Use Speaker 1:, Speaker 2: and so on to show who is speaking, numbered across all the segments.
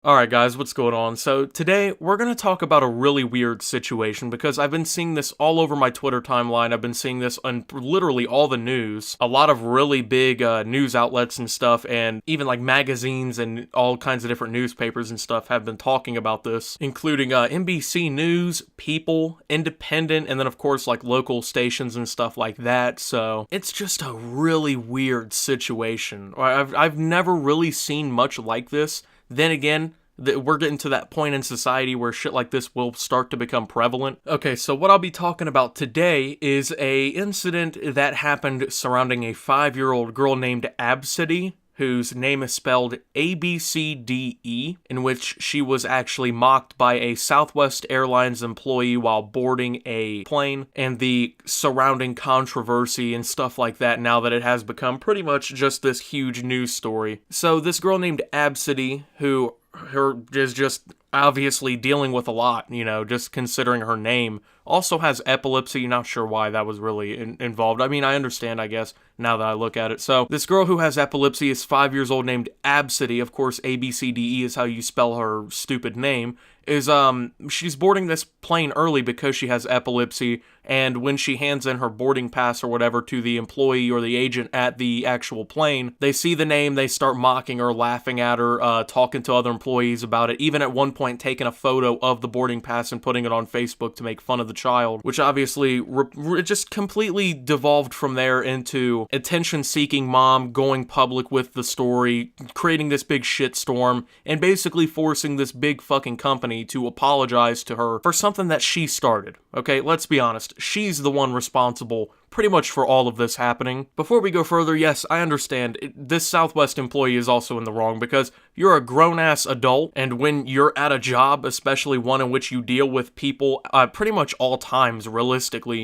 Speaker 1: Alright guys, what's going on? So today we're going to talk about a really weird situation because I've been seeing this all over my Twitter timeline. I've been seeing this on literally all the news. A lot of really big news outlets and stuff, and even like magazines and all kinds of different newspapers and stuff have been talking about this, including NBC News, People, Independent, and then of course like local stations and stuff like that. So it's just a really weird situation. I've never really seen much like this. Then again, we're getting to that point in society where shit like this will start to become prevalent. Okay, so what I'll be talking about today is a incident that happened surrounding a 5-year-old girl named Abcde, whose name is spelled Abcde, in which she was actually mocked by a Southwest Airlines employee while boarding a plane, and the surrounding controversy and stuff like that now that it has become pretty much just this huge news story. So this girl named Abcde, who is just obviously dealing with a lot, just considering her name, also has epilepsy. Not sure why that was really involved. I mean, I understand, I guess, now that I look at it. So this girl who has epilepsy is 5 years old, named Abcde. Of course, Abcde is how you spell her stupid name. She's boarding this plane early because she has epilepsy, and when she hands in her boarding pass or whatever to the employee or the agent at the actual plane, they see the name, they start mocking her, laughing at her, talking to other employees about it, even at one point taking a photo of the boarding pass and putting it on Facebook to make fun of the child, which obviously just completely devolved from there into attention-seeking mom going public with the story, creating this big shitstorm, and basically forcing this big fucking company to apologize to her for something that she started. Okay, let's be honest. She's the one responsible pretty much for all of this happening. Before we go further, yes, I understand, this Southwest employee is also in the wrong because you're a grown-ass adult, and when you're at a job, especially one in which you deal with people pretty much all times, realistically,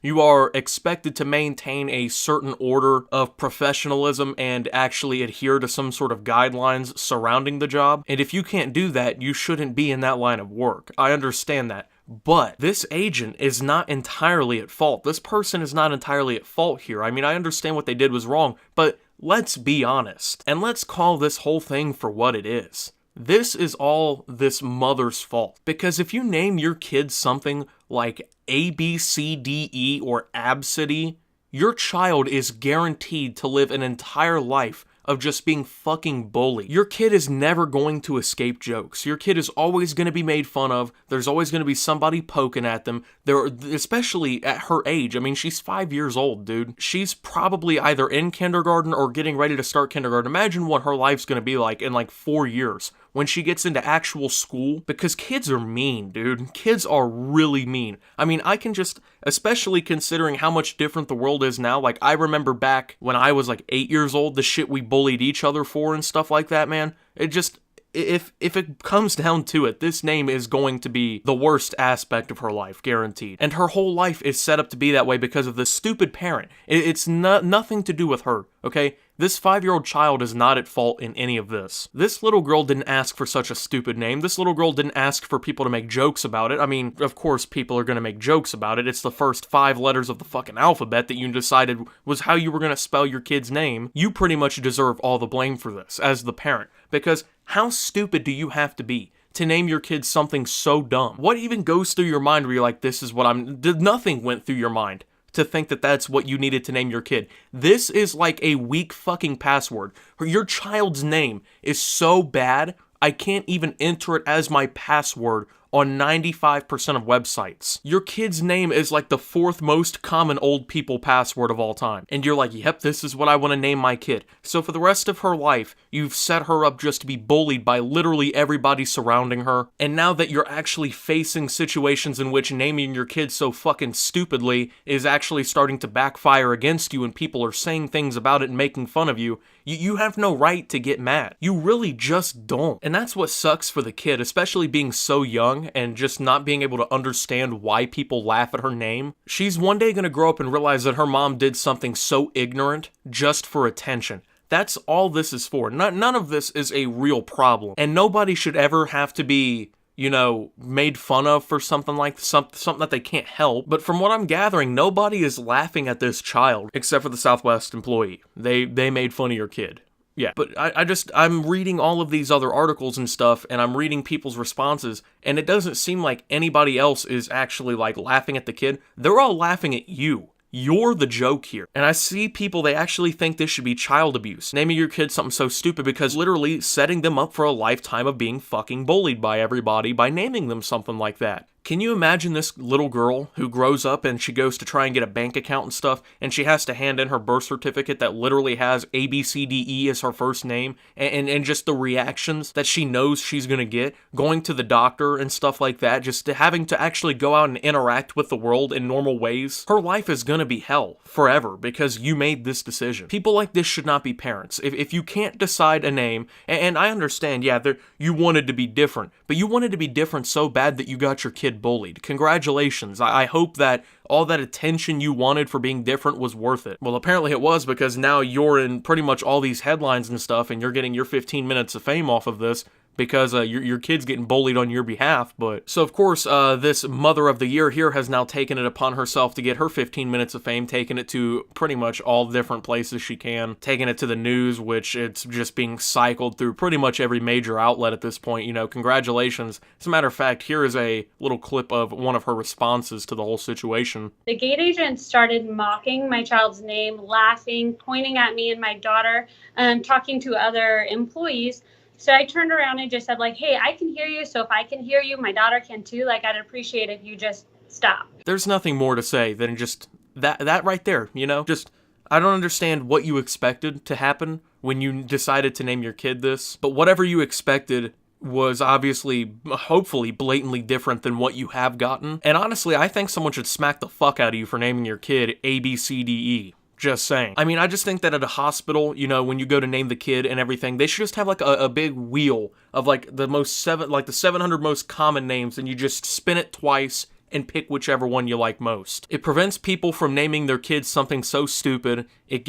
Speaker 1: you are expected to maintain a certain order of professionalism and actually adhere to some sort of guidelines surrounding the job, and if you can't do that, you shouldn't be in that line of work. I understand that. But this agent is not entirely at fault. This person is not entirely at fault here. I mean, I understand what they did was wrong, but let's be honest. And let's call this whole thing for what it is. This is all this mother's fault. Because if you name your kid something like ABCDE or Abcde, your child is guaranteed to live an entire life of just being fucking bullied. Your kid is never going to escape jokes. Your kid is always going to be made fun of. There's always going to be somebody poking at them. Especially at her age. I mean, she's 5 years old, dude. She's probably either in kindergarten or getting ready to start kindergarten. Imagine what her life's going to be like in like 4 years when she gets into actual school, because kids are mean, dude. Kids are really mean. I mean, I can just, especially considering how much different the world is now, like, I remember back when I was like 8 years old, the shit we bullied each other for and stuff like that, man. It just, if it comes down to it, this name is going to be the worst aspect of her life, guaranteed. And her whole life is set up to be that way because of this stupid parent. It's nothing to do with her, okay? This 5-year-old child is not at fault in any of this. This little girl didn't ask for such a stupid name. This little girl didn't ask for people to make jokes about it. I mean, of course people are gonna make jokes about it. It's the first 5 letters of the fucking alphabet that you decided was how you were gonna spell your kid's name. You pretty much deserve all the blame for this, as the parent. Because how stupid do you have to be to name your kid something so dumb? What even goes through your mind where you're like, this is what nothing went through your mind to think that that's what you needed to name your kid. This is like a weak fucking password. Your child's name is so bad, I can't even enter it as my password on 95% of websites. Your kid's name is like the 4th most common old people password of all time. And you're like, yep, this is what I want to name my kid. So for the rest of her life, you've set her up just to be bullied by literally everybody surrounding her. And now that you're actually facing situations in which naming your kid so fucking stupidly is actually starting to backfire against you and people are saying things about it and making fun of you, you have no right to get mad. You really just don't. And that's what sucks for the kid, especially being so young and just not being able to understand why people laugh at her name. She's one day gonna grow up and realize that her mom did something so ignorant just for attention. That's all this is for. None of this is a real problem. And nobody should ever have to be made fun of for something like something that they can't help. But from what I'm gathering, nobody is laughing at this child except for the Southwest employee. They made fun of your kid. Yeah, but I'm reading all of these other articles and stuff, and I'm reading people's responses, and it doesn't seem like anybody else is actually, like, laughing at the kid. They're all laughing at you. You're the joke here. And I see people, they actually think this should be child abuse. Naming your kid something so stupid, because literally setting them up for a lifetime of being fucking bullied by everybody by naming them something like that. Can you imagine this little girl who grows up and she goes to try and get a bank account and stuff, and she has to hand in her birth certificate that literally has ABCDE as her first name, and just the reactions that she knows she's gonna get, going to the doctor and stuff like that, just having to actually go out and interact with the world in normal ways? Her life is gonna be hell forever because you made this decision. People like this should not be parents. If you can't decide a name, and I understand, yeah, you wanted to be different, but you wanted to be different so bad that you got your kid bullied. Congratulations. I hope that all that attention you wanted for being different was worth it. Well, apparently it was, because now you're in pretty much all these headlines and stuff, and you're getting your 15 minutes of fame off of this, because your kid's getting bullied on your behalf. But so of course this Mother of the Year here has now taken it upon herself to get her 15 minutes of fame, taking it to pretty much all different places she can, taking it to the news, which it's just being cycled through pretty much every major outlet at this point. You know, congratulations. As a matter of fact, here is a little clip of one of her responses to the whole situation.
Speaker 2: The gate agent started mocking my child's name, laughing, pointing at me and my daughter, talking to other employees. So I turned around and just said, like, hey, I can hear you. So if I can hear you, my daughter can too. Like, I'd appreciate if you just stop.
Speaker 1: There's nothing more to say than just that right there, you know? Just, I don't understand what you expected to happen when you decided to name your kid this, but whatever you expected was obviously, hopefully, blatantly different than what you have gotten. And honestly, I think someone should smack the fuck out of you for naming your kid ABCDE. Just saying. I mean, I just think that at a hospital, you know, when you go to name the kid and everything, they should just have like a big wheel of like the 700 most common names, and you just spin it twice and pick whichever one you like most. It prevents people from naming their kids something so stupid. It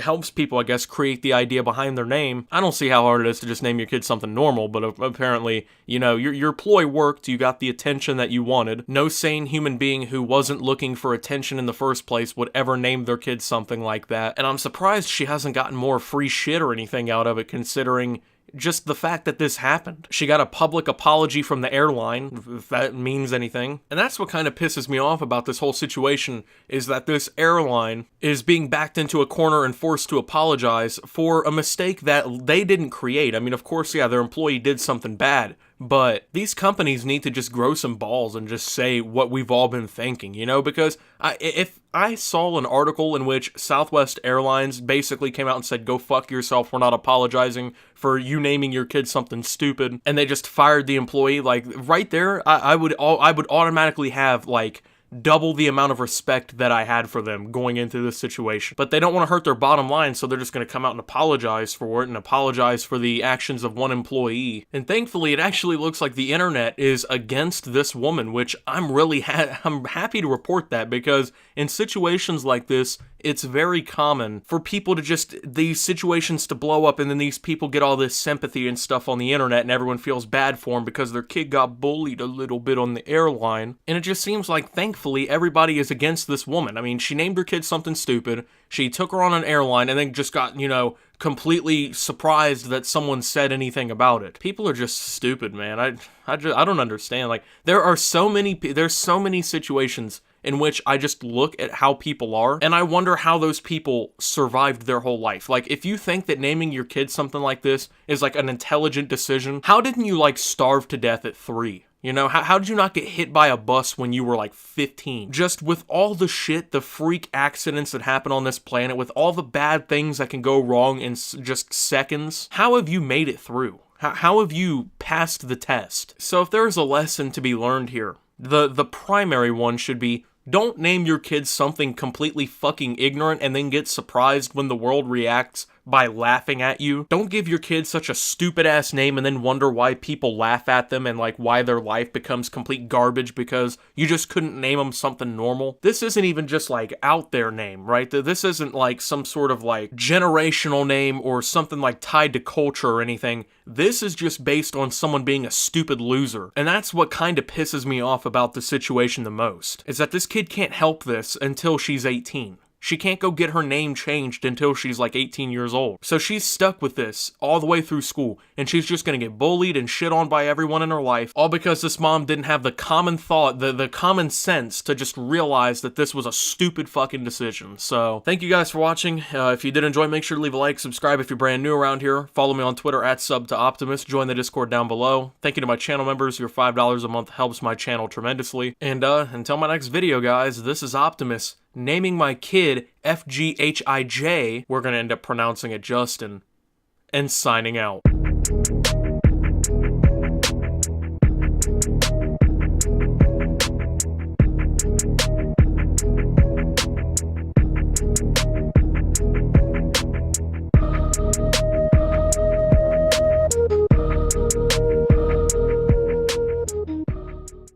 Speaker 1: helps people, I guess, create the idea behind their name. I don't see how hard it is to just name your kid something normal, but apparently, you know, your ploy worked. You got the attention that you wanted. No sane human being who wasn't looking for attention in the first place would ever name their kid something like that. And I'm surprised she hasn't gotten more free shit or anything out of it, considering just the fact that this happened. She got a public apology from the airline, if that means anything. And that's what kind of pisses me off about this whole situation, is that this airline is being backed into a corner and forced to apologize for a mistake that they didn't create. I mean, of course, yeah, their employee did something bad, but these companies need to just grow some balls and just say what we've all been thinking, you know? Because if I saw an article in which Southwest Airlines basically came out and said, go fuck yourself, we're not apologizing for you naming your kid something stupid, and they just fired the employee, like, right there, I would automatically have, like, double the amount of respect that I had for them going into this situation. But they don't want to hurt their bottom line, so they're just going to come out and apologize for it, and apologize for the actions of one employee. And thankfully, it actually looks like the internet is against this woman, which I'm really I'm happy to report that, because in situations like this, it's very common for people to just, these situations to blow up, and then these people get all this sympathy and stuff on the internet, and everyone feels bad for them because their kid got bullied a little bit on the airline. And it just seems like, thankfully, everybody is against this woman. I mean, she named her kid something stupid, she took her on an airline, and then just got, you know, completely surprised that someone said anything about it. People are just stupid, man. I don't understand. Like, there's so many situations in which I just look at how people are, and I wonder how those people survived their whole life. Like, if you think that naming your kid something like this is like an intelligent decision, how didn't you like starve to death at 3? You know, how did you not get hit by a bus when you were like 15? Just with all the shit, the freak accidents that happen on this planet, with all the bad things that can go wrong in just seconds, how have you made it through? How have you passed the test? So if there's a lesson to be learned here, the primary one should be, don't name your kids something completely fucking ignorant and then get surprised when the world reacts by laughing at you. Don't give your kids such a stupid ass name and then wonder why people laugh at them and like why their life becomes complete garbage because you just couldn't name them something normal. This isn't even just like out there name, right? This isn't like some sort of like generational name or something like tied to culture or anything. This is just based on someone being a stupid loser. And that's what kind of pisses me off about the situation the most, is that this kid can't help this until she's 18. She can't go get her name changed until she's like 18 years old. So she's stuck with this all the way through school, and she's just gonna get bullied and shit on by everyone in her life, all because this mom didn't have the common thought, the common sense to just realize that this was a stupid fucking decision. So thank you guys for watching. If you did enjoy, make sure to leave a like, subscribe if you're brand new around here, follow me on Twitter at @subtooptimus, join the Discord down below. Thank you to my channel members. Your $5 a month helps my channel tremendously. And until my next video, guys, this is Optimus, naming my kid FGHIJ, we're gonna end up pronouncing it Justin, and signing out.